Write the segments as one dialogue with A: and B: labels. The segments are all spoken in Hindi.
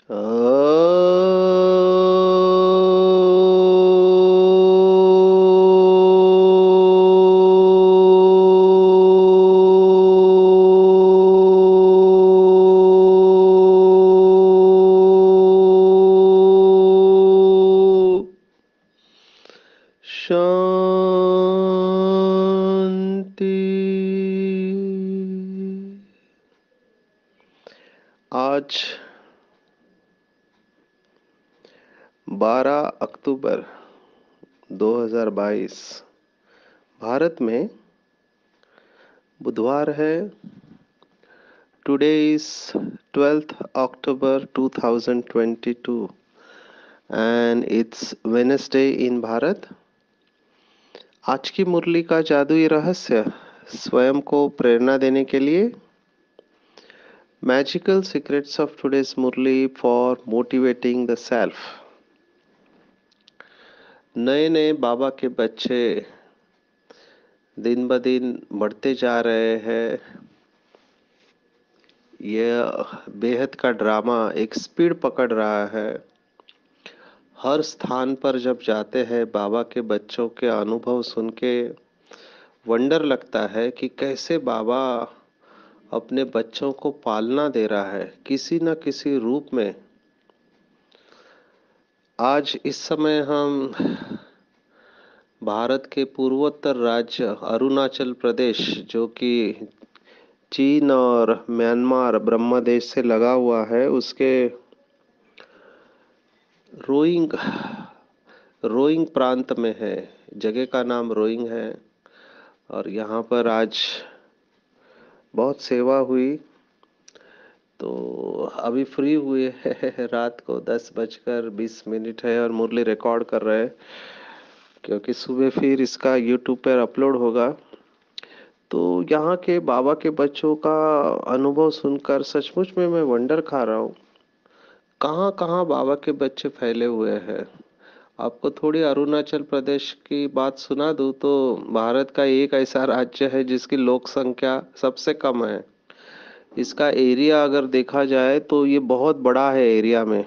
A: शांति। आज 12 अक्टूबर 2022 भारत में बुधवार है। Today is 12th October 2022 and it's Wednesday in Bharat. आज की मुरली का जादुई रहस्य स्वयं को प्रेरणा देने के लिए magical secrets of today's murli for motivating the self. नए नए बाबा के बच्चे दिन ब दिन बढ़ते जा रहे हैं। यह बेहद का ड्रामा एक स्पीड पकड़ रहा है। हर स्थान पर जब जाते हैं बाबा के बच्चों के अनुभव सुन के वंडर लगता है कि कैसे बाबा अपने बच्चों को पालना दे रहा है किसी न किसी रूप में। आज इस समय हम भारत के पूर्वोत्तर राज्य अरुणाचल प्रदेश, जो कि चीन और म्यांमार ब्रह्मदेश से लगा हुआ है, उसके रोइंग रोइंग प्रांत में है। जगह का नाम रोइंग है और यहाँ पर आज बहुत सेवा हुई। तो अभी फ्री हुए हैं रात को 10:20 है और मुरली रिकॉर्ड कर रहे हैं क्योंकि सुबह फिर इसका यूट्यूब पर अपलोड होगा। तो यहाँ के बाबा के बच्चों का अनुभव सुनकर सचमुच में मैं वंडर खा रहा हूँ। कहाँ कहाँ बाबा के बच्चे फैले हुए हैं। आपको थोड़ी अरुणाचल प्रदेश की बात सुना दूँ तो भारत का एक ऐसा राज्य है जिसकी लोक संख्या सबसे कम है। इसका एरिया अगर देखा जाए तो ये बहुत बड़ा है, एरिया में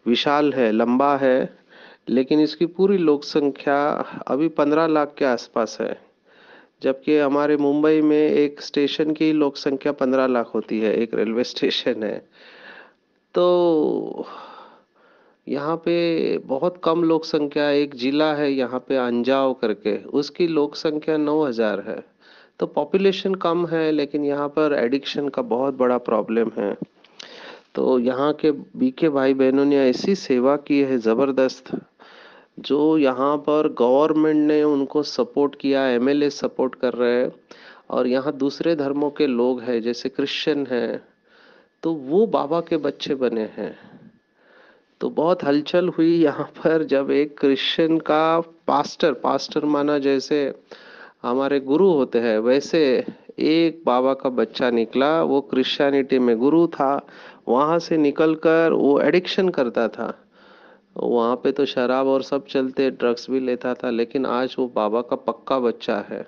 A: विशाल है, लंबा है, लेकिन इसकी पूरी लोक संख्या अभी 15 लाख के आसपास है। जबकि हमारे मुंबई में एक स्टेशन की लोक संख्या 15 लाख होती है, एक रेलवे स्टेशन है। तो यहाँ पे बहुत कम लोक संख्या, एक जिला है यहाँ पे अंजाव करके, उसकी लोक संख्या 9,000 है। तो पॉपुलेशन कम है लेकिन यहाँ पर एडिक्शन का बहुत बड़ा प्रॉब्लम है। तो यहाँ के बीके भाई बहनों ने ऐसी सेवा की है जबरदस्त, जो यहाँ पर गवर्नमेंट ने उनको सपोर्ट किया, एमएलए सपोर्ट कर रहे हैं। और यहाँ दूसरे धर्मों के लोग हैं जैसे क्रिश्चियन हैं, तो वो बाबा के बच्चे बने हैं। तो बहुत हलचल हुई यहाँ पर जब एक क्रिश्चियन का पास्टर पास्टर माना जैसे हमारे गुरु होते हैं, वैसे एक बाबा का बच्चा निकला। वो क्रिश्चियनिटी में गुरु था, वहां से निकलकर वो एडिक्शन करता था। वहां पे तो शराब और सब चलते, ड्रग्स भी लेता था, लेकिन आज वो बाबा का पक्का बच्चा है।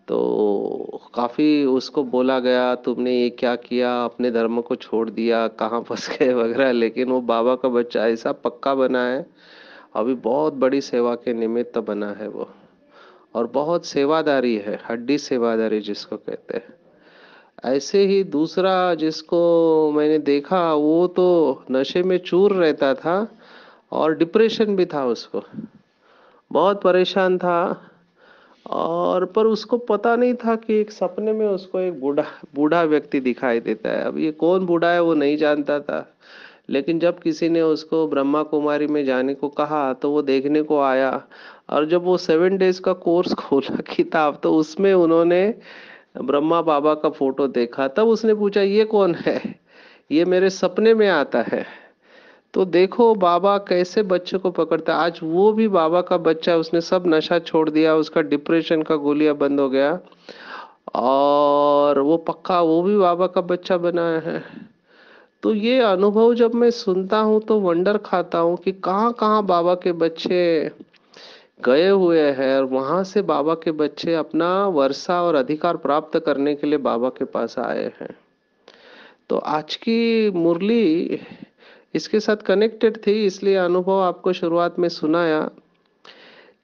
A: तो काफी उसको बोला गया तुमने ये क्या किया, अपने धर्म को छोड़ दिया, कहाँ फंस गए वगैरह, लेकिन वो बाबा का बच्चा ऐसा पक्का बना है। अभी बहुत बड़ी सेवा के निमित्त बना है वो, और बहुत सेवादारी है, हड्डी सेवादारी जिसको कहते हैं। ऐसे ही दूसरा जिसको मैंने देखा, वो तो नशे में चूर रहता था और डिप्रेशन भी था उसको, बहुत परेशान था। और पर उसको पता नहीं था कि एक सपने में उसको एक बूढ़ा बूढ़ा व्यक्ति दिखाई देता है। अब ये कौन बूढ़ा है वो नहीं जानता था, लेकिन जब किसी ने उसको ब्रह्मा कुमारी में जाने को कहा तो वो देखने को आया। और जब वो 7 डेज का कोर्स खोला किताब, तो उसमें उन्होंने ब्रह्मा बाबा का फोटो देखा। तब उसने पूछा ये कौन है, ये मेरे सपने में आता है। तो देखो बाबा कैसे बच्चे को पकड़ता है। आज वो भी बाबा का बच्चा है, उसने सब नशा छोड़ दिया, उसका डिप्रेशन का गोलियां बंद हो गया, और वो पक्का वो भी बाबा का बच्चा बना है। तो ये अनुभव जब मैं सुनता हूँ तो वंडर खाता हूँ कि कहाँ कहाँ बाबा के बच्चे गए हुए हैं, और वहां से बाबा के बच्चे अपना वर्षा और अधिकार प्राप्त करने के लिए बाबा के पास आए हैं। तो आज की मुरली इसके साथ कनेक्टेड थी, इसलिए अनुभव आपको शुरुआत में सुनाया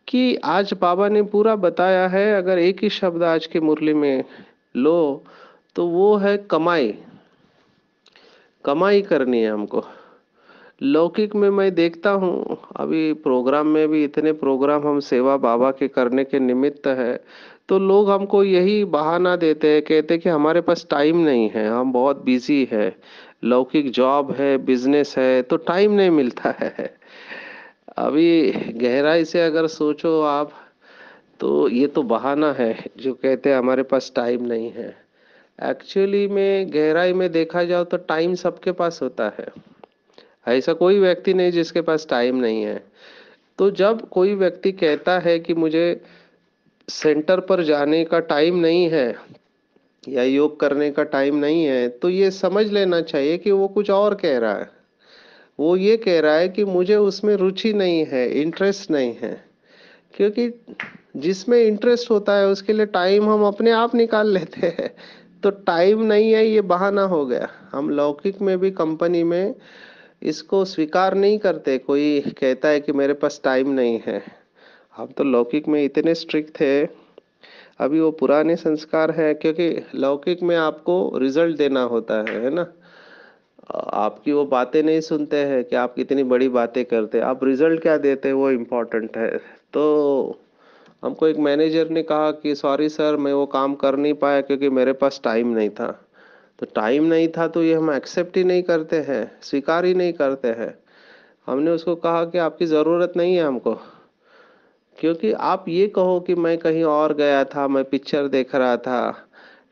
A: कि आज बाबा ने पूरा बताया है। अगर एक ही शब्द आज की मुरली में लो तो वो है कमाई। कमाई करनी है हमको। लौकिक में मैं देखता हूँ, अभी प्रोग्राम में भी इतने प्रोग्राम हम सेवा बाबा के करने के निमित्त है, तो लोग हमको यही बहाना देते हैं, कहते हैं कि हमारे पास टाइम नहीं है, हम बहुत बिजी है, लौकिक जॉब है, बिजनेस है, तो टाइम नहीं मिलता है। अभी गहराई से अगर सोचो आप, तो ये तो बहाना है जो कहते हैं हमारे पास टाइम नहीं है। एक्चुअली में गहराई में देखा जाओ तो टाइम सबके पास होता है। ऐसा कोई व्यक्ति नहीं जिसके पास टाइम नहीं है। तो जब कोई व्यक्ति कहता है कि मुझे सेंटर पर जाने का टाइम नहीं है या योग करने का टाइम नहीं है, तो ये समझ लेना चाहिए कि वो कुछ और कह रहा है। वो ये कह रहा है कि मुझे उसमें रुचि नहीं है, इंटरेस्ट नहीं है। क्योंकि जिसमें इंटरेस्ट होता है उसके लिए टाइम हम अपने आप निकाल लेते हैं। तो टाइम नहीं है ये बहाना हो गया। हम लौकिक में भी कंपनी में इसको स्वीकार नहीं करते। कोई कहता है कि मेरे पास टाइम नहीं है। हम तो लौकिक में इतने स्ट्रिक्ट थे। अभी वो पुराने संस्कार है, क्योंकि लौकिक में आपको रिजल्ट देना होता है ना। आपकी वो बातें नहीं सुनते हैं कि आप कितनी बड़ी बातें करते हैं, आप रिजल्ट क्या देते हैं वो इम्पोर्टेंट है। तो हमको एक मैनेजर ने कहा कि सॉरी सर, मैं वो काम कर नहीं पाया क्योंकि मेरे पास टाइम नहीं था। तो टाइम नहीं था तो ये हम एक्सेप्ट ही नहीं करते हैं, स्वीकार ही नहीं करते हैं। हमने उसको कहा कि आपकी ज़रूरत नहीं है हमको, क्योंकि आप ये कहो कि मैं कहीं और गया था, मैं पिक्चर देख रहा था।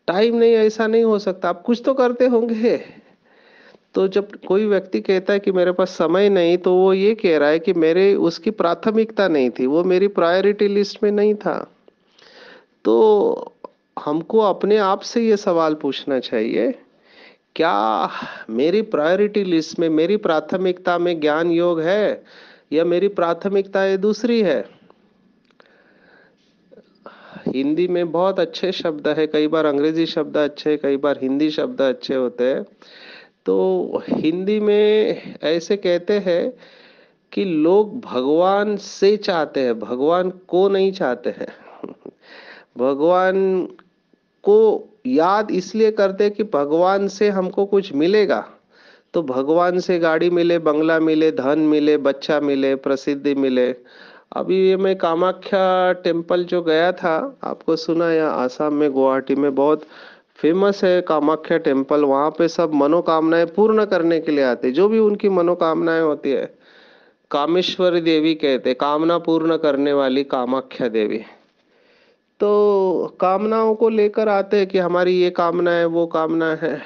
A: टाइम नहीं, ऐसा नहीं हो सकता, आप कुछ तो करते होंगे। तो जब कोई व्यक्ति कहता है कि मेरे पास समय नहीं, तो वो ये कह रहा है कि मेरे उसकी प्राथमिकता नहीं थी, वो मेरी प्रायोरिटी लिस्ट में नहीं था। तो हमको अपने आप से ये सवाल पूछना चाहिए, क्या मेरी प्रायोरिटी लिस्ट में, मेरी प्राथमिकता में ज्ञान योग है, या मेरी प्राथमिकता ये दूसरी है। हिंदी में बहुत अच्छे शब्द है, कई बार अंग्रेजी शब्द अच्छे, कई बार हिंदी शब्द अच्छे होते हैं। तो हिंदी में ऐसे कहते हैं कि लोग भगवान से चाहते हैं, भगवान को नहीं चाहते हैं। भगवान को याद इसलिए करते हैं कि भगवान से हमको कुछ मिलेगा। तो भगवान से गाड़ी मिले, बंगला मिले, धन मिले, बच्चा मिले, प्रसिद्धि मिले। अभी ये मैं कामाख्या टेम्पल जो गया था, आपको सुना है, आसाम में गुवाहाटी में बहुत फेमस है कामाख्या टेम्पल। वहां पे सब मनोकामनाएं पूर्ण करने के लिए आते, जो भी उनकी मनोकामनाएं होती है। कामेश्वरी देवी कहते, कामना पूर्ण करने वाली कामाख्या देवी। तो कामनाओं को लेकर आते हैं कि हमारी ये कामना है, वो कामना है।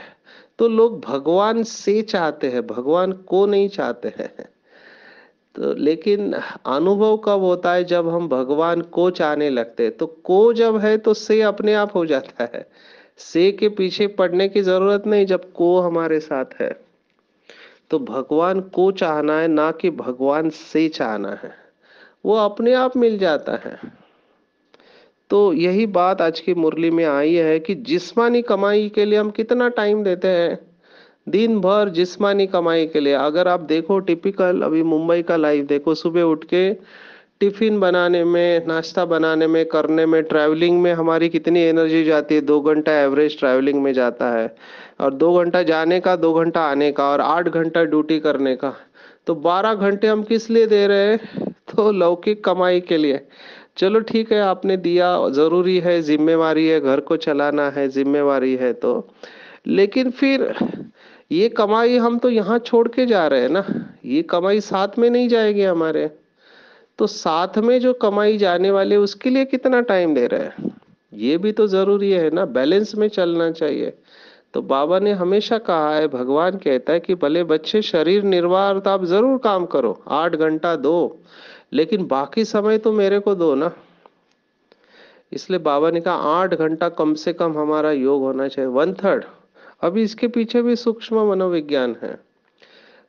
A: तो लोग भगवान से चाहते हैं, भगवान को नहीं चाहते हैं। तो लेकिन अनुभव कब होता है, जब हम भगवान को चाहने लगते हैं। तो को जब है तो से अपने आप हो जाता है। से के पीछे पड़ने की जरूरत नहीं जब को हमारे साथ है। तो भगवान को चाहना है, ना कि भगवान से चाहना है। वो अपने आप मिल जाता है। तो यही बात आज की मुरली में आई है कि जिस्मानी कमाई के लिए हम कितना टाइम देते हैं। दिन भर जिस्मानी कमाई के लिए, अगर आप देखो टिपिकल अभी मुंबई का लाइफ देखो, सुबह उठ के टिफिन बनाने में, नाश्ता बनाने में, करने में, ट्रैवलिंग में हमारी कितनी एनर्जी जाती है। 2 घंटा एवरेज ट्रैवलिंग में जाता है, और 2 घंटा जाने का, 2 घंटा आने का, और 8 घंटा ड्यूटी करने का। तो 12 घंटे हम किस लिए दे रहे हैं? तो लौकिक कमाई के लिए। चलो ठीक है, आपने दिया, जरूरी है, जिम्मेवारी है, घर को चलाना है, जिम्मेवारी है। तो लेकिन फिर ये कमाई हम तो यहाँ छोड़ के जा रहे हैं ना। ये कमाई साथ में नहीं जाएगी हमारे। तो साथ में जो कमाई जाने वाले उसके लिए कितना टाइम दे रहे हैं, ये भी तो जरूरी है ना। बैलेंस में चलना चाहिए। तो बाबा ने हमेशा कहा है, भगवान कहता है कि भले बच्चे शरीर निर्वाह तो आप जरूर काम करो, 8 घंटा दो, लेकिन बाकी समय तो मेरे को दो ना। इसलिए बाबा ने कहा 8 घंटा कम से कम हमारा योग होना चाहिए, 1/3। अभी इसके पीछे भी सूक्ष्म मनोविज्ञान है।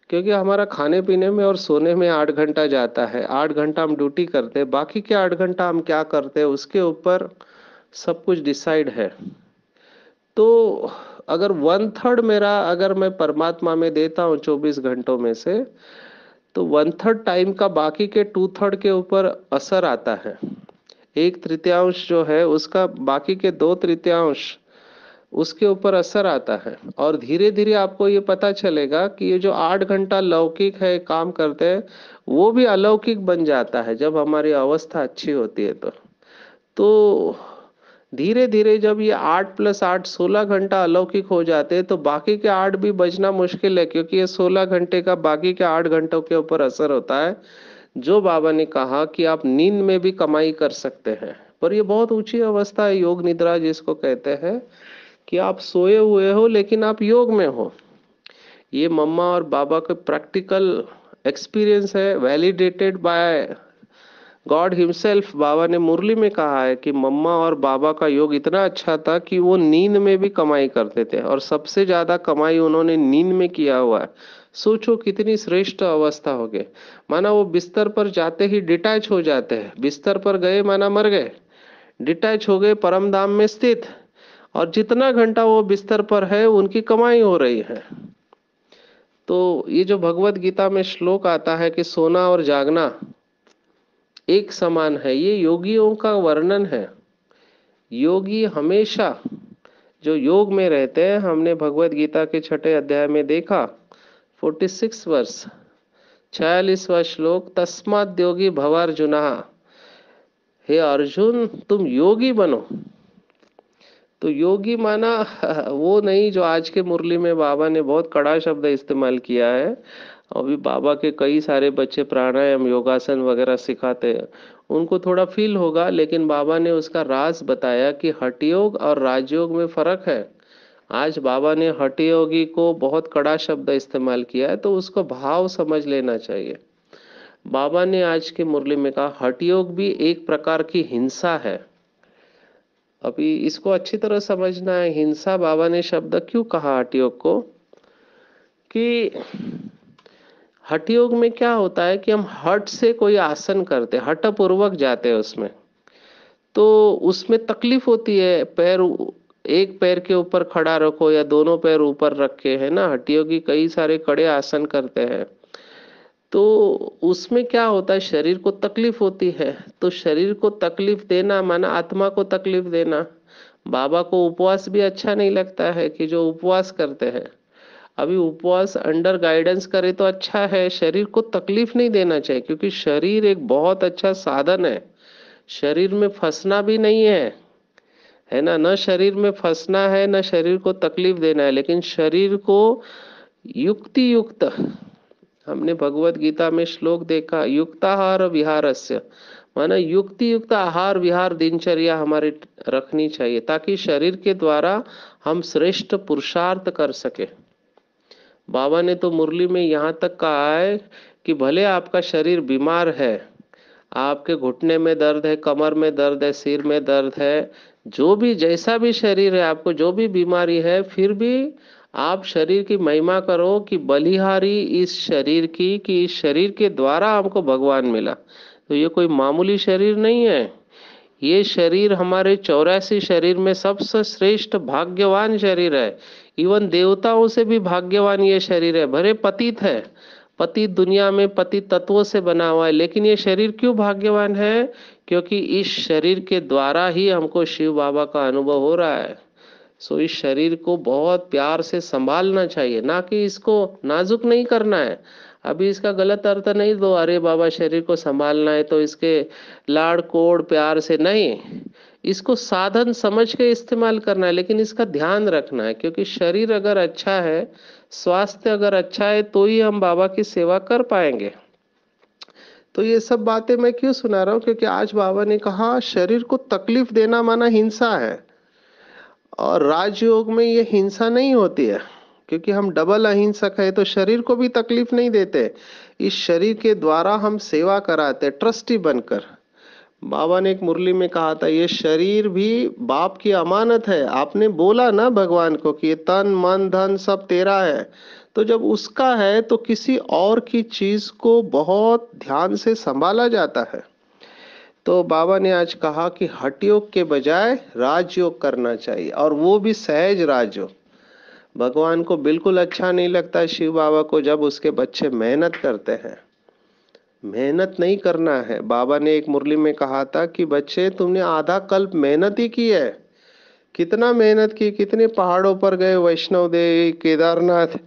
A: क्योंकि हमारा खाने पीने में और सोने में 8 घंटा जाता है, 8 घंटा हम ड्यूटी करते हैं, बाकी के 8 घंटा हम क्या करते हैं उसके ऊपर सब कुछ डिसाइड है। तो अगर 1/3 मेरा अगर मैं परमात्मा में देता हूँ 24 घंटों में से, तो 1/3 टाइम का बाकी के 2/3 के ऊपर असर आता है। 1/3 जो है उसका बाकी के 2/3 उसके ऊपर असर आता है। और धीरे धीरे आपको ये पता चलेगा कि ये जो 8 घंटा लौकिक है काम करते हैं, वो भी अलौकिक बन जाता है जब हमारी अवस्था अच्छी होती है। तो धीरे धीरे जब ये 8 + 8 16 घंटा अलौकिक हो जाते हैं, तो बाकी के 8 भी बचना मुश्किल है, क्योंकि ये 16 घंटे का बाकी के 8 घंटों के ऊपर असर होता है। जो बाबा ने कहा कि आप नींद में भी कमाई कर सकते हैं, पर ये बहुत ऊंची अवस्था है, योग निद्रा जिसको कहते हैं, कि आप सोए हुए हो लेकिन आप योग में हो। ये मम्मा और बाबा का प्रैक्टिकल एक्सपीरियंस है, वैलिडेटेड बाय गॉड हिमसेल्फ। बाबा ने मुरली में कहा है कि मम्मा और बाबा का योग इतना अच्छा था कि वो नींद में भी कमाई करते थे, और सबसे ज्यादा कमाई उन्होंने नींद में किया हुआ है। सोचो कितनी श्रेष्ठ अवस्था हो गई। माना वो बिस्तर पर जाते ही डिटैच हो जाते हैं, बिस्तर पर गए माना मर गए, डिटैच हो गए परम धाम में स्थित, और जितना घंटा वो बिस्तर पर है उनकी कमाई हो रही है। तो ये जो भगवत गीता में श्लोक आता है कि सोना और जागना एक समान है, ये योगियों का वर्णन है। योगी हमेशा जो योग में रहते हैं, हमने भगवत गीता के 6ठे अध्याय में देखा, 46 वर्ष 46वां श्लोक, तस्माद् योगी भवार्जुनः, हे अर्जुन तुम योगी बनो। तो योगी माना वो नहीं जो आज के मुरली में बाबा ने बहुत कड़ा शब्द इस्तेमाल किया है। अभी बाबा के कई सारे बच्चे प्राणायाम योगासन वगैरह सिखाते हैं, उनको थोड़ा फील होगा, लेकिन बाबा ने उसका राज बताया कि हठ योग और राजयोग में फर्क है। आज बाबा ने हठ योगी को बहुत कड़ा शब्द इस्तेमाल किया है, तो उसको भाव समझ लेना चाहिए। बाबा ने आज के मुरली में कहा हठ योग भी एक प्रकार की हिंसा है। अभी इसको अच्छी तरह समझना है, हिंसा बाबा ने शब्द क्यों कहा हठ योग को, कि हठ योग में क्या होता है कि हम हठ से कोई आसन करते, हठ पूर्वक जाते हैं उसमें, तो उसमें तकलीफ होती है। पैर, एक पैर के ऊपर खड़ा रखो या दोनों पैर ऊपर रखे, है ना, हठ योगी कई सारे कड़े आसन करते हैं, तो उसमें क्या होता है, शरीर को तकलीफ होती है। तो शरीर को तकलीफ देना माना आत्मा को तकलीफ देना। बाबा को उपवास भी अच्छा नहीं लगता है कि जो उपवास करते हैं, अभी उपवास अंडर गाइडेंस करे तो अच्छा है, शरीर को तकलीफ नहीं देना चाहिए, क्योंकि शरीर एक बहुत अच्छा साधन है। शरीर में फंसना भी नहीं है ना, न शरीर में फंसना है न शरीर को तकलीफ देना है, लेकिन शरीर को युक्ति युक्त, हमने भगवत गीता में श्लोक देखा, युक्ताहार विहारस्य, माना युक्ति युक्त आहार विहार दिनचर्या हमारी रखनी चाहिए, ताकि शरीर के द्वारा हम श्रेष्ठ पुरुषार्थ कर सके। बाबा ने तो मुरली में यहाँ तक कहा है कि भले आपका शरीर बीमार है, आपके घुटने में दर्द है, कमर में दर्द है, सिर में दर्द है, जो भी जैसा भी शरीर है, आपको जो भी बीमारी है, फिर भी आप शरीर की महिमा करो कि बलिहारी इस शरीर की, कि इस शरीर के द्वारा हमको भगवान मिला। तो ये कोई मामूली शरीर नहीं है, ये शरीर हमारे 84 शरीर में सबसे श्रेष्ठ भाग्यवान शरीर है। इवन देवताओं से भी भाग्यवान ये शरीर है। भले पतित है, पतित दुनिया में पतित तत्वों से बना हुआ है, लेकिन ये शरीर क्यों भाग्यवान है, क्योंकि इस शरीर के द्वारा ही हमको शिव बाबा का अनुभव हो रहा है। सो इस शरीर को बहुत प्यार से संभालना चाहिए, ना कि इसको नाजुक नहीं करना है। अभी इसका गलत अर्थ नहीं दो, अरे बाबा शरीर को संभालना है तो इसके लाड़ कोड़ प्यार से नहीं, इसको साधन समझ के इस्तेमाल करना है, लेकिन इसका ध्यान रखना है, क्योंकि शरीर अगर अच्छा है, स्वास्थ्य अगर अच्छा है, तो ही हम बाबा की सेवा कर पाएंगे। तो ये सब बातें मैं क्यों सुना रहा हूँ, क्योंकि आज बाबा ने कहा शरीर को तकलीफ देना माना हिंसा है, और राजयोग में ये हिंसा नहीं होती है, क्योंकि हम डबल अहिंसक है, तो शरीर को भी तकलीफ नहीं देते। इस शरीर के द्वारा हम सेवा कराते, ट्रस्टी बनकर। बाबा ने एक मुरली में कहा था, ये शरीर भी बाप की अमानत है। आपने बोला ना भगवान को कि ये तन मन धन सब तेरा है, तो जब उसका है तो किसी और की चीज को बहुत ध्यान से संभाला जाता है। तो बाबा ने आज कहा कि हठ योग के बजाय राजयोग करना चाहिए, और वो भी सहज राजयोग। भगवान को बिल्कुल अच्छा नहीं लगता शिव बाबा को जब उसके बच्चे मेहनत करते हैं। मेहनत नहीं करना है। बाबा ने एक मुरली में कहा था कि बच्चे, तुमने आधा कल्प मेहनत ही की है। कितना मेहनत की, कितने पहाड़ों पर गए, वैष्णव देवी, केदारनाथ,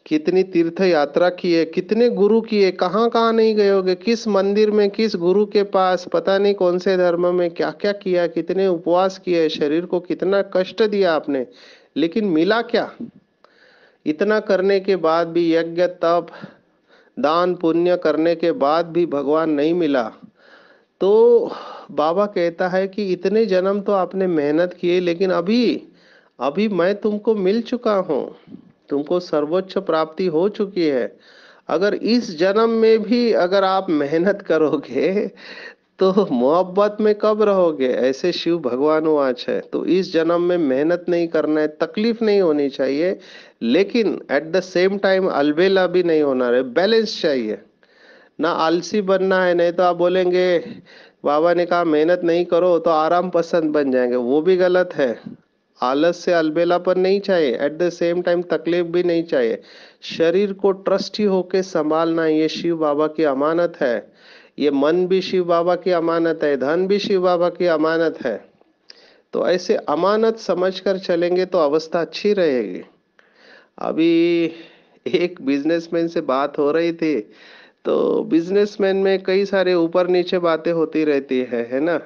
A: कितनी तीर्थ यात्रा की है, कितने गुरु किए, कहाँ कहाँ नहीं गए होगे, किस मंदिर में, किस गुरु के पास, पता नहीं कौन से धर्म में क्या क्या किया, कितने उपवास किए, शरीर को कितना कष्ट दिया आपने, लेकिन मिला क्या? इतना करने के बाद भी, यज्ञ तप दान पुण्य करने के बाद भी भगवान नहीं मिला। तो बाबा कहता है कि इतने जन्म तो आपने मेहनत किए, लेकिन अभी अभी मैं तुमको मिल चुका हूँ, तुमको सर्वोच्च प्राप्ति हो चुकी है। अगर इस जन्म में भी अगर आप मेहनत करोगे तो मोहब्बत में कब रहोगे? ऐसे शिव भगवान वाच है। तो इस जन्म में मेहनत नहीं करना है, तकलीफ नहीं होनी चाहिए, लेकिन एट द सेम टाइम अलबेला भी नहीं होना है, बैलेंस चाहिए। ना आलसी बनना है, नहीं तो आप बोलेंगे बाबा ने कहा मेहनत नहीं करो तो आराम पसंद बन जाएंगे, वो भी गलत है। आलस से अलबेलापन नहीं चाहिए, एट द सेम टाइम तकलीफ भी नहीं चाहिए। शरीर को ट्रस्टी होके संभालना, ये शिव बाबा की अमानत है। ये मन भी शिव बाबा की अमानत है, धन भी शिव बाबा की अमानत है। तो ऐसे अमानत समझकर चलेंगे तो अवस्था अच्छी रहेगी। अभी एक बिजनेसमैन से बात हो रही थी, तो बिजनेसमैन में कई सारे ऊपर नीचे बातें होती रहती है ना।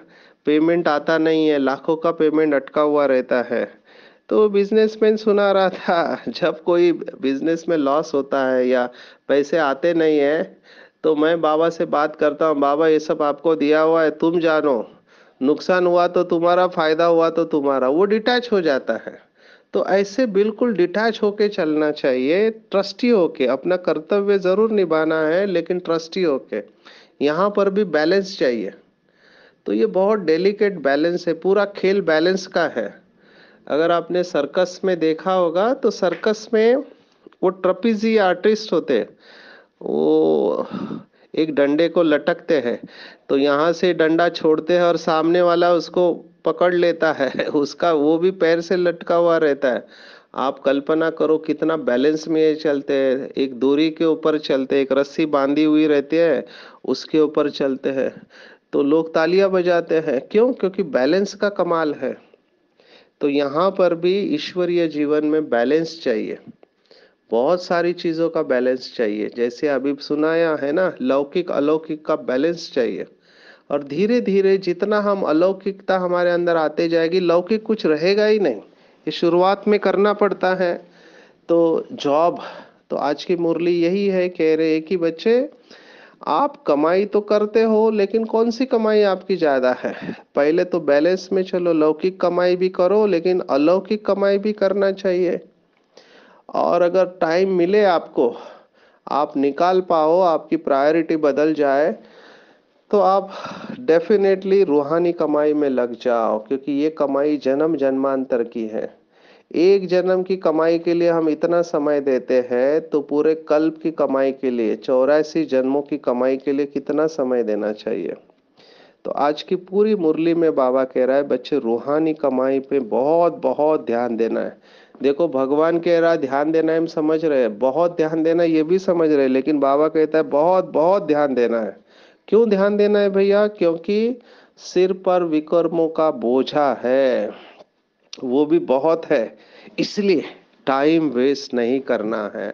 A: पेमेंट आता नहीं है, लाखों का पेमेंट अटका हुआ रहता है। तो बिजनेसमैन सुना रहा था, जब कोई बिजनेस में लॉस होता है या पैसे आते नहीं है, तो मैं बाबा से बात करता हूँ, बाबा ये सब आपको दिया हुआ है, तुम जानो, नुकसान हुआ तो तुम्हारा, फायदा हुआ तो तुम्हारा, वो डिटैच हो जाता है। तो ऐसे बिल्कुल डिटैच होके चलना चाहिए, ट्रस्टी होके। अपना कर्तव्य जरूर निभाना है, लेकिन ट्रस्टी होके। यहाँ पर भी बैलेंस चाहिए। तो ये बहुत डेलिकेट बैलेंस है, पूरा खेल बैलेंस का है। अगर आपने सर्कस में देखा होगा, तो सर्कस में वो ट्रपीजी आर्टिस्ट होते हैं, वो एक डंडे को लटकते हैं, तो यहाँ से डंडा छोड़ते हैं और सामने वाला उसको पकड़ लेता है उसका वो भी पैर से लटका हुआ रहता है। आप कल्पना करो कितना बैलेंस में ये चलते हैं। एक दूरी के ऊपर चलते हैं, एक रस्सी बांधी हुई रहती है, उसके ऊपर चलते हैं। तो लोग तालियां बजाते हैं, क्यों? क्योंकि बैलेंस का कमाल है। तो यहाँ पर भी ईश्वरीय जीवन में बैलेंस चाहिए, बहुत सारी चीजों का बैलेंस चाहिए। जैसे अभी सुनाया है ना, लौकिक अलौकिक का बैलेंस चाहिए। और धीरे धीरे जितना हम अलौकिकता हमारे अंदर आते जाएगी, लौकिक कुछ रहेगा ही नहीं। ये शुरुआत में करना पड़ता है। तो जॉब, तो आज की मुरली यही है, कह रहे हैं कि बच्चे, आप कमाई तो करते हो, लेकिन कौन सी कमाई आपकी ज्यादा है? पहले तो बैलेंस में चलो, लौकिक कमाई भी करो, लेकिन अलौकिक कमाई भी करना चाहिए। और अगर टाइम मिले आपको, आप निकाल पाओ, आपकी प्रायोरिटी बदल जाए, तो आप डेफिनेटली रूहानी कमाई में लग जाओ, क्योंकि ये कमाई जन्म जन्मांतर की है। एक जन्म की कमाई के लिए हम इतना समय देते हैं, तो पूरे कल्प की कमाई के लिए, 84 जन्मों की कमाई के लिए कितना समय देना चाहिए? तो आज की पूरी मुरली में बाबा कह रहा है, बच्चे रूहानी कमाई पे बहुत बहुत ध्यान देना है। देखो, भगवान कह रहा है ध्यान देना है, हम समझ रहे हैं, बहुत ध्यान देना ये भी समझ रहे हैं, लेकिन बाबा कहता है बहुत बहुत ध्यान देना है। क्यों ध्यान देना है भैया? क्योंकि सिर पर विकर्मों का बोझा है, वो भी बहुत है, इसलिए टाइम वेस्ट नहीं करना है।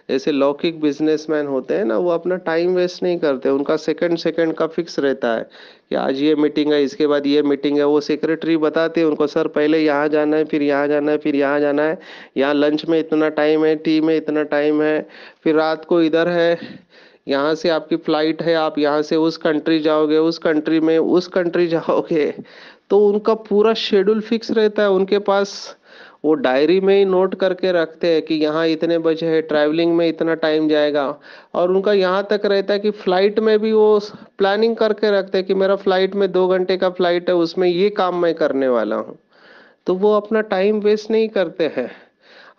A: जैसे लौकिक बिजनेसमैन होते हैं ना, वो अपना टाइम वेस्ट नहीं करते, उनका सेकंड सेकंड का फिक्स रहता है कि आज ये मीटिंग है, इसके बाद ये मीटिंग है। वो सेक्रेटरी बताते हैं उनको, सर पहले यहाँ जाना है, फिर यहाँ जाना है, फिर यहाँ जाना है, यहाँ लंच में इतना टाइम है, टी में इतना टाइम है, फिर रात को इधर है, यहाँ से आपकी फ्लाइट है, आप यहाँ से उस कंट्री जाओगे, उस कंट्री में उस कंट्री जाओगे। तो उनका पूरा शेड्यूल फिक्स रहता है उनके पास। वो डायरी में ही नोट करके रखते हैं कि यहाँ इतने बजे है, ट्रैवलिंग में इतना टाइम जाएगा। और उनका यहाँ तक रहता है कि फ्लाइट में भी वो प्लानिंग करके रखते हैं कि मेरा फ्लाइट में 2 घंटे का फ्लाइट है, उसमें ये काम मैं करने वाला हूँ। तो वो अपना टाइम वेस्ट नहीं करते हैं,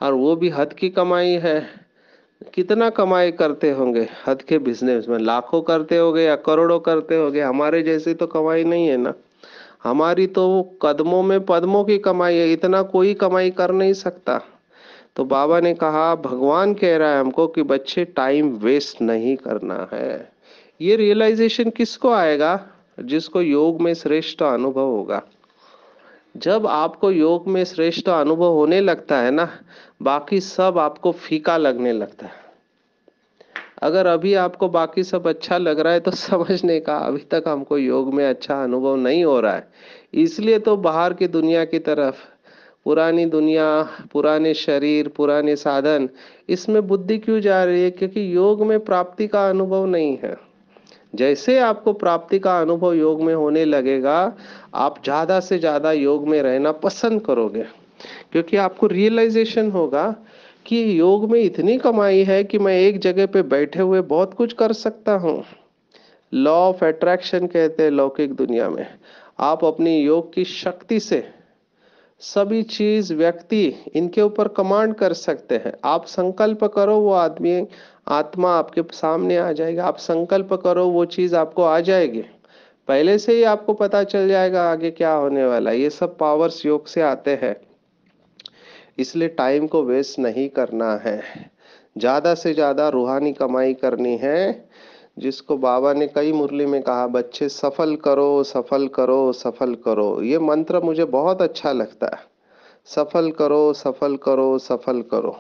A: और वो भी हद की कमाई है। कितना कमाई करते होंगे हद के बिजनेस में, लाखों करते होंगे या करोड़ों करते होंगे, हमारे जैसी तो कमाई नहीं है ना। हमारी तो कदमों में पद्मों की कमाई है, इतना कोई कमाई कर नहीं सकता। तो बाबा ने कहा, भगवान कह रहा है हमको कि बच्चे टाइम वेस्ट नहीं करना है। ये रियलाइजेशन किसको आएगा? जिसको योग में श्रेष्ठ अनुभव होगा। जब आपको योग में श्रेष्ठ अनुभव होने लगता है ना, बाकी सब आपको फीका लगने लगता है। अगर अभी आपको बाकी सब अच्छा लग रहा है तो समझने का अभी तक हमको योग में अच्छा अनुभव नहीं हो रहा है। इसलिए तो बाहर की दुनिया की तरफ, पुरानी दुनिया, पुराने शरीर, पुराने साधन, इसमें बुद्धि क्यों जा रही है? क्योंकि योग में प्राप्ति का अनुभव नहीं है। जैसे आपको प्राप्ति का अनुभव योग में होने लगेगा, आप ज्यादा से ज्यादा योग में रहना पसंद करोगे। क्योंकि आपको रियलाइजेशन होगा कि योग में इतनी कमाई है कि मैं एक जगह पे बैठे हुए बहुत कुछ कर सकता हूँ। लॉ ऑफ अट्रैक्शन कहते हैं लौकिक दुनिया में। आप अपनी योग की शक्ति से सभी चीज, व्यक्ति, इनके ऊपर कमांड कर सकते हैं। आप संकल्प करो, वो आदमी, आत्मा आपके सामने आ जाएगा। आप संकल्प करो, वो चीज आपको आ जाएगी। पहले से ही आपको पता चल जाएगा आगे क्या होने वाला है। ये सब पावर्स योग से आते हैं। इसलिए टाइम को वेस्ट नहीं करना है, ज्यादा से ज्यादा रूहानी कमाई करनी है। जिसको बाबा ने कई मुरली में कहा, बच्चे सफल करो, सफल करो, सफल करो। ये मंत्र मुझे बहुत अच्छा लगता है। सफल करो, सफल करो, सफल करो।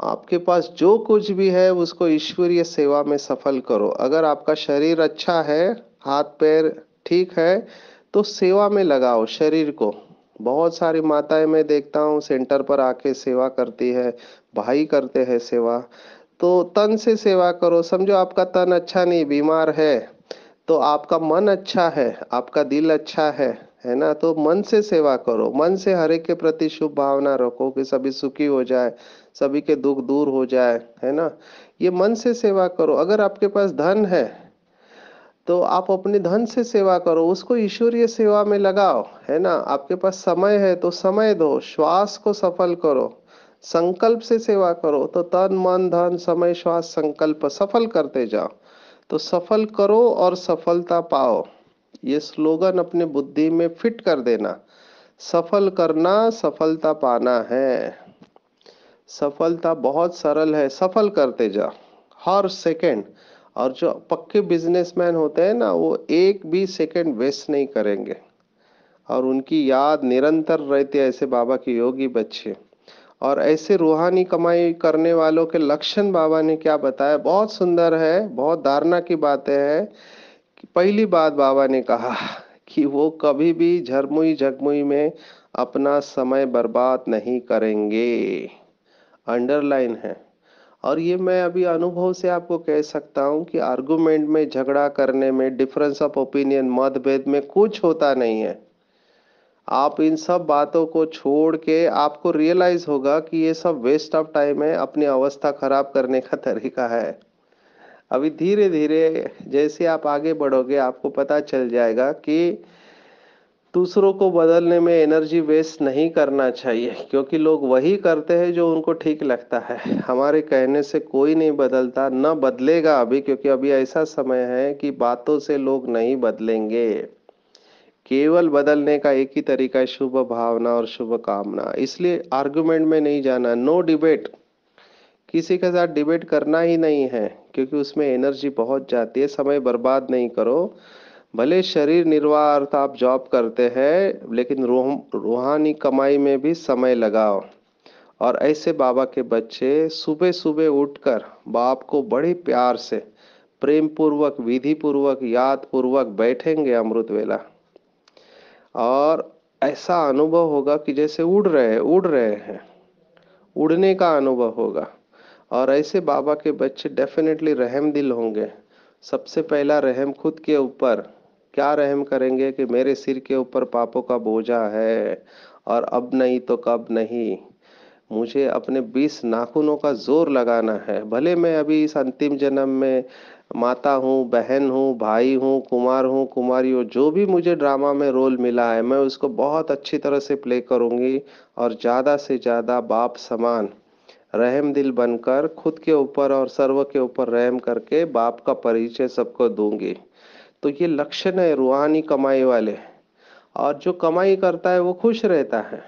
A: आपके पास जो कुछ भी है उसको ईश्वरीय सेवा में सफल करो। अगर आपका शरीर अच्छा है, हाथ पैर ठीक है, तो सेवा में लगाओ शरीर को। बहुत सारी माताएं मैं देखता हूँ सेंटर पर आके सेवा करती है, भाई करते हैं सेवा। तो तन से सेवा करो। समझो आपका तन अच्छा नहीं, बीमार है, तो आपका मन अच्छा है, आपका दिल अच्छा है ना? तो मन से सेवा करो। मन से हर एक के प्रति शुभ भावना रखो कि सभी सुखी हो जाए, सभी के दुख दूर हो जाए, है ना? ये मन से सेवा करो। अगर आपके पास धन है तो आप अपने धन से सेवा करो, उसको ईश्वरीय सेवा में लगाओ, है ना? आपके पास समय है तो समय दो, श्वास को सफल करो, संकल्प से सेवा करो। तो तन मन धन समय श्वास संकल्प सफल करते जाओ। तो सफल करो और सफलता पाओ, ये स्लोगन अपने बुद्धि में फिट कर देना। सफल करना, सफलता पाना है। सफलता बहुत सरल है, सफल करते जाओ हर सेकंड। और जो पक्के बिजनेसमैन होते हैं ना, वो एक भी सेकंड वेस्ट नहीं करेंगे और उनकी याद निरंतर रहती है। ऐसे बाबा के योगी बच्चे और ऐसे रूहानी कमाई करने वालों के लक्षण बाबा ने क्या बताया, बहुत सुंदर है, बहुत धारणा की बातें हैं। कि पहली बात बाबा ने कहा कि वो कभी भी झरमुई झगमुई में अपना समय बर्बाद नहीं करेंगे। अंडरलाइन है। और ये मैं अभी अनुभव से आपको कह सकता हूँ कि आर्गुमेंट में, झगड़ा करने में, डिफरेंस ऑफ ओपिनियन, मतभेद में कुछ होता नहीं है। आप इन सब बातों को छोड़ के आपको रियलाइज होगा कि ये सब वेस्ट ऑफ टाइम है, अपनी अवस्था खराब करने का तरीका है। अभी धीरे धीरे जैसे आप आगे बढ़ोगे आपको पता चल जाएगा कि दूसरों को बदलने में एनर्जी वेस्ट नहीं करना चाहिए, क्योंकि लोग वही करते हैं जो उनको ठीक लगता है। हमारे कहने से कोई नहीं बदलता, न बदलेगा अभी, क्योंकि अभी ऐसा समय है कि बातों से लोग नहीं बदलेंगे। केवल बदलने का एक ही तरीका है, शुभ भावना और शुभ कामना। इसलिए आर्गुमेंट में नहीं जाना, नो डिबेट। किसी के साथ डिबेट करना ही नहीं है, क्योंकि उसमें एनर्जी बहुत जाती है। समय बर्बाद नहीं करो। भले शरीर निर्वाह अर्थ आप जॉब करते हैं, लेकिन रूहानी कमाई में भी समय लगाओ। और ऐसे बाबा के बच्चे सुबह सुबह उठकर बाप को बड़े प्यार से, प्रेम पूर्वक, विधि पूर्वक, याद पूर्वक बैठेंगे अमृत वेला। और ऐसा अनुभव होगा कि जैसे उड़ रहे हैं, उड़ने का अनुभव होगा। और ऐसे बाबा के बच्चे डेफिनेटली रहम दिल होंगे। सबसे पहला रहम खुद के ऊपर। क्या रहम करेंगे कि मेरे सिर के ऊपर पापों का बोझा है, और अब नहीं तो कब नहीं, मुझे अपने 20 नाखूनों का जोर लगाना है। भले मैं अभी इस अंतिम जन्म में माता हूँ, बहन हूँ, भाई हूँ, कुमार हूँ, कुमारी हूँ, जो भी मुझे ड्रामा में रोल मिला है मैं उसको बहुत अच्छी तरह से प्ले करूंगी और ज्यादा से ज्यादा बाप समान रहम दिल बनकर खुद के ऊपर और सर्व के ऊपर रहम करके बाप का परिचय सबको दूंगी। तो ये लक्षण है रूहानी कमाई वाले। और जो कमाई करता है वो खुश रहता है।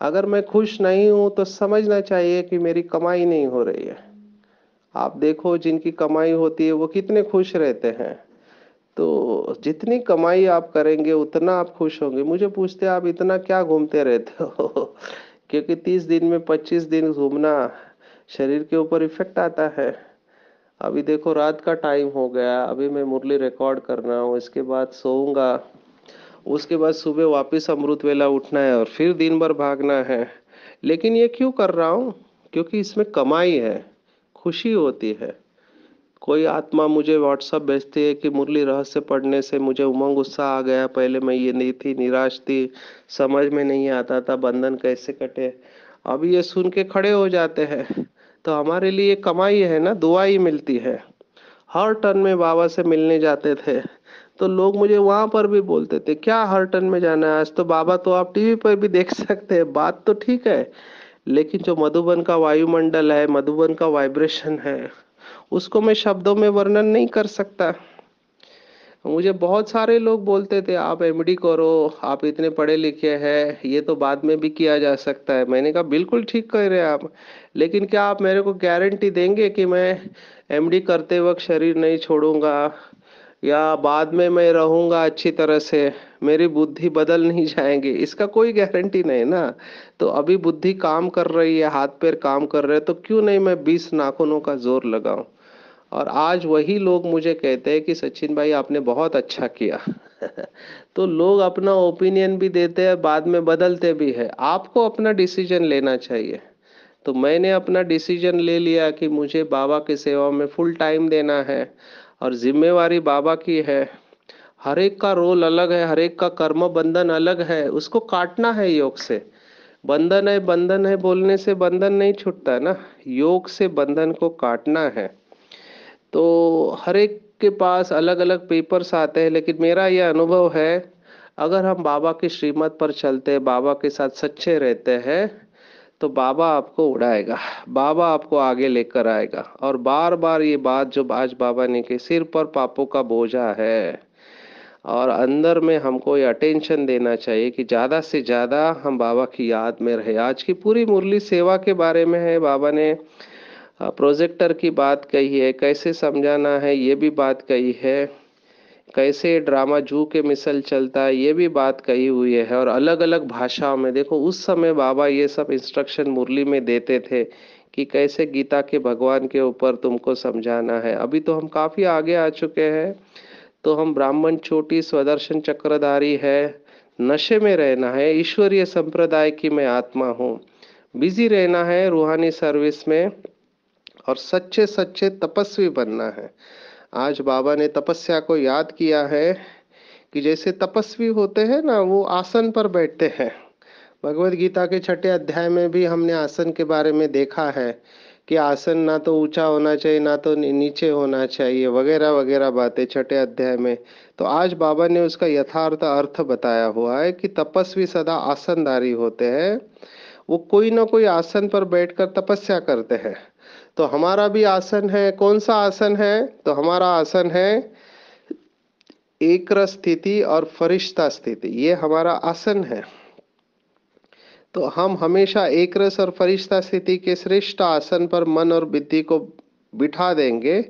A: अगर मैं खुश नहीं हूं तो समझना चाहिए कि मेरी कमाई नहीं हो रही है। आप देखो जिनकी कमाई होती है वो कितने खुश रहते हैं। तो जितनी कमाई आप करेंगे उतना आप खुश होंगे। मुझे पूछते हैं आप इतना क्या घूमते रहते हो क्योंकि 30 दिन में 25 दिन घूमना शरीर के ऊपर इफेक्ट आता है। अभी देखो रात का टाइम हो गया, अभी मैं मुरली रिकॉर्ड कर रहा हूँ, इसके बाद सोऊंगा। उसके बाद सुबह वापस अमृत वेला उठना है और फिर दिन भर भागना है। लेकिन ये क्यों कर रहा हूँ? क्योंकि इसमें कमाई है, खुशी होती है। कोई आत्मा मुझे व्हाट्सएप भेजती है कि मुरली रहस्य पढ़ने से मुझे उमंग उत्साह आ गया, पहले मैं ये नहीं थी, निराश थी, समझ में नहीं आता था बंधन कैसे कटे। अभी ये सुन के खड़े हो जाते हैं। तो हमारे लिए कमाई है ना, दुआ ही मिलती है। हर टर्न में बाबा से मिलने जाते थे तो लोग मुझे वहां पर भी बोलते थे क्या हर टर्न में जाना है, आज तो बाबा तो आप टीवी पर भी देख सकते हैं। बात तो ठीक है, लेकिन जो मधुबन का वायुमंडल है, मधुबन का वाइब्रेशन है, उसको मैं शब्दों में वर्णन नहीं कर सकता। मुझे बहुत सारे लोग बोलते थे आप एमडी करो, आप इतने पढ़े लिखे हैं, ये तो बाद में भी किया जा सकता है। मैंने कहा बिल्कुल ठीक कह रहे हैं आप, लेकिन क्या आप मेरे को गारंटी देंगे कि मैं एमडी करते वक्त शरीर नहीं छोड़ूंगा या बाद में मैं रहूंगा अच्छी तरह से, मेरी बुद्धि बदल नहीं जाएंगे? इसका कोई गारंटी नहीं ना। तो अभी बुद्धि काम कर रही है, हाथ पैर काम कर रहे हैं, तो क्यों नहीं मैं 20 नाखूनों का जोर लगाऊं? और आज वही लोग मुझे कहते हैं कि सचिन भाई आपने बहुत अच्छा किया तो लोग अपना ओपिनियन भी देते हैं, बाद में बदलते भी है। आपको अपना डिसीजन लेना चाहिए। तो मैंने अपना डिसीजन ले लिया कि मुझे बाबा की सेवा में फुल टाइम देना है और जिम्मेवारी बाबा की है। हर एक का रोल अलग है, हर एक का कर्म बंधन अलग है, उसको काटना है योग से। बंधन है बोलने से बंधन नहीं छूटता ना, योग से बंधन को काटना है। तो हर एक के पास अलग अलग पेपर्स आते हैं, लेकिन मेरा यह अनुभव है अगर हम बाबा की श्रीमत पर चलते हैं, बाबा के साथ सच्चे रहते हैं, तो बाबा आपको उड़ाएगा, बाबा आपको आगे लेकर आएगा। और बार बार ये बात जो आज बाबा ने की, सिर पर पापों का बोझा है और अंदर में हमको ये अटेंशन देना चाहिए कि ज्यादा से ज्यादा हम बाबा की याद में रहे। आज की पूरी मुरली सेवा के बारे में है। बाबा ने प्रोजेक्टर की बात कही है, कैसे समझाना है ये भी बात कही है, कैसे ड्रामा जू के मिसल चलता है ये भी बात कही हुई है। और अलग अलग भाषाओं में देखो, उस समय बाबा ये सब इंस्ट्रक्शन मुरली में देते थे कि कैसे गीता के भगवान के ऊपर तुमको समझाना है। अभी तो हम काफी आगे आ चुके हैं। तो हम ब्राह्मण चोटी स्वदर्शन चक्रधारी है, नशे में रहना है, ईश्वरीय संप्रदाय की मैं आत्मा हूँ, बिजी रहना है रूहानी सर्विस में और सच्चे सच्चे तपस्वी बनना है। आज बाबा ने तपस्या को याद किया है कि जैसे तपस्वी होते हैं ना, वो आसन पर बैठते हैं। भगवत गीता के 6 अध्याय में भी हमने आसन के बारे में देखा है कि आसन ना तो ऊंचा होना चाहिए ना तो नीचे होना चाहिए, वगैरह वगैरह बातें 6 अध्याय में। तो आज बाबा ने उसका यथार्थ अर्थ बताया हुआ है कि तपस्वी सदा आसनधारी होते हैं, वो कोई ना कोई आसन पर बैठकर तपस्या करते हैं। तो हमारा भी आसन है। कौन सा आसन है? तो हमारा आसन है एक स्थिति और फरिश्ता स्थिति, ये हमारा आसन है। तो हम हमेशा एक रस और फरिश्ता स्थिति के श्रेष्ठ आसन पर मन और बुद्धि को बिठा देंगे,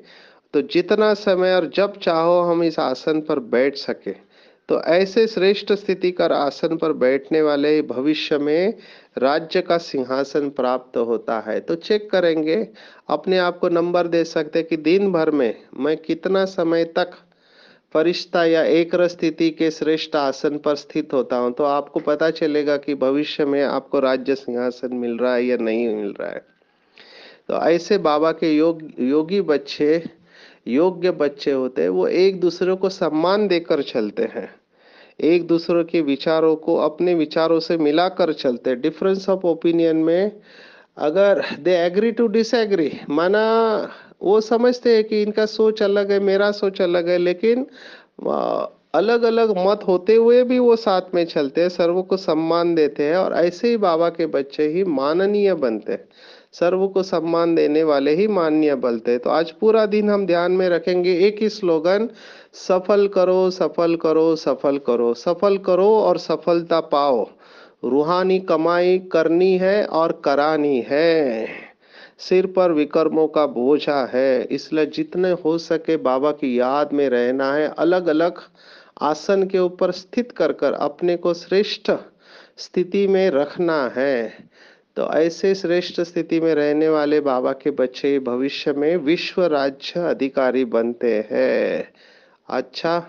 A: तो जितना समय और जब चाहो हम इस आसन पर बैठ सके। तो ऐसे श्रेष्ठ स्थिति कर आसन पर बैठने वाले भविष्य में राज्य का सिंहासन प्राप्त होता है। तो चेक करेंगे, अपने आप को नंबर दे सकते कि दिन भर में मैं कितना समय तक फरिश्ता या एक स्थिति के श्रेष्ठ आसन पर स्थित होता हूं। तो आपको पता चलेगा कि भविष्य में आपको राज्य सिंहासन मिल रहा है या नहीं मिल रहा है। तो ऐसे बाबा के योगी बच्चे, योग्य बच्चे होते हैं, वो एक दूसरे को सम्मान देकर चलते हैं, एक दूसरे के विचारों को अपने विचारों से मिलाकर चलते हैं। डिफरेंस ऑफ ओपिनियन में अगर दे एग्री टू डिसएग्री, माना वो समझते हैं कि इनका सोच अलग है, मेरा सोच अलग है, लेकिन अलग अलग मत होते हुए भी वो साथ में चलते हैं, सर्वों को सम्मान देते हैं। और ऐसे ही बाबा के बच्चे ही माननीय बनते हैं, सर्व को सम्मान देने वाले ही मान्य बनते। तो आज पूरा दिन हम ध्यान में रखेंगे एक ही स्लोगन, सफल करो, सफल करो, सफल करो, सफल करो और सफलता पाओ। रूहानी कमाई करनी है और करानी है। सिर पर विकर्मों का बोझा है, इसलिए जितने हो सके बाबा की याद में रहना है। अलग अलग आसन के ऊपर स्थित कर कर अपने को श्रेष्ठ स्थिति में रखना है। तो ऐसे श्रेष्ठ स्थिति में रहने वाले बाबा के बच्चे भविष्य में विश्व राज्य अधिकारी बनते हैं। अच्छा,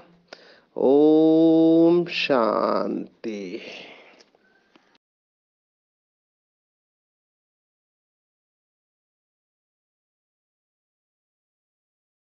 A: ओम शांति।